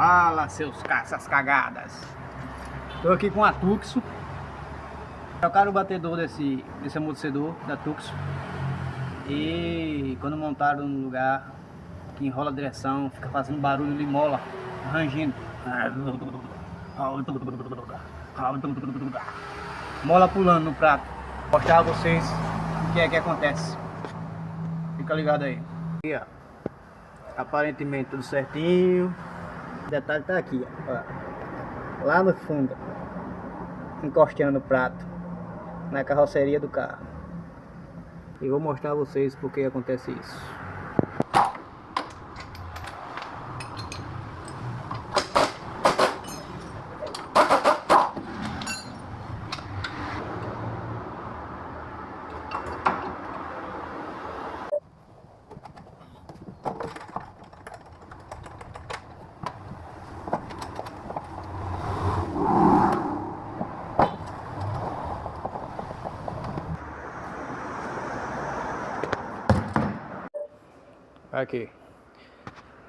Fala, seus caças cagadas. Tô aqui com a Tuxo. Trocaram o batedor desse amortecedor da Tuxo. E quando montaram no lugar que enrola a direção, fica fazendo barulho de mola, rangindo. Mola pulando no prato. Vou mostrar a vocês o que é que acontece. Fica ligado aí. Aqui, ó. Aparentemente tudo certinho. O detalhe tá aqui, ó. Lá no fundo, encostando no prato, na carroceria do carro. E vou mostrar a vocês por que acontece isso.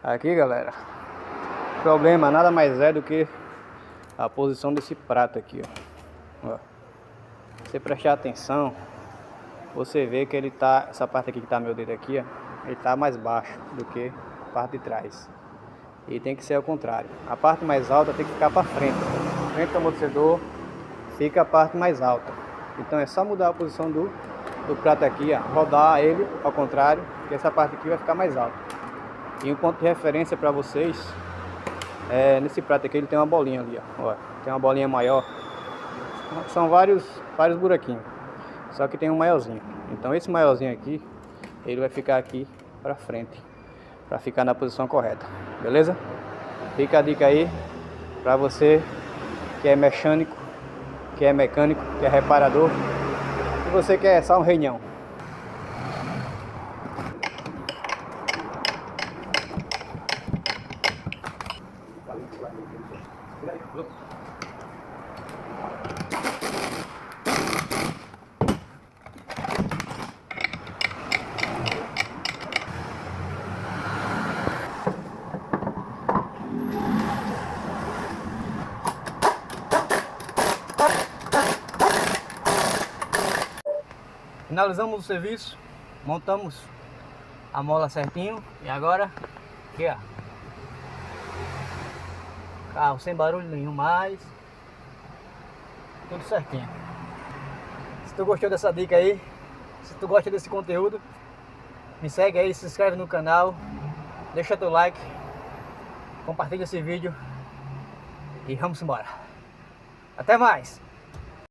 Aqui galera, o problema nada mais é do que a posição desse prato aqui, ó. Se você prestar atenção, você vê que ele tá, essa parte aqui que tá meu dedo aqui, ó, ele tá mais baixo do que a parte de trás. E tem que ser ao contrário, a parte mais alta tem que ficar para frente. Frente do amortecedor fica a parte mais alta. Então é só mudar a posição do prato aqui, ó, rodar ele ao contrário, que essa parte aqui vai ficar mais alta. E um ponto de referência para vocês é nesse prato aqui, ele tem uma bolinha ali, ó. Tem uma bolinha maior. São vários buraquinhos. Só que tem um maiorzinho. Então esse maiorzinho aqui, ele vai ficar aqui para frente, para ficar na posição correta. Beleza? Fica a dica aí para você que é mecânico, que é mecânico, que é reparador, e você que é só um reinão. Finalizamos o serviço, montamos a mola certinho e agora aqui, ó, carro sem barulho nenhum mais, tudo certinho. Se tu gostou dessa dica aí, se tu gosta desse conteúdo, me segue aí, se inscreve no canal, deixa teu like, compartilha esse vídeo e vamos embora. Até mais!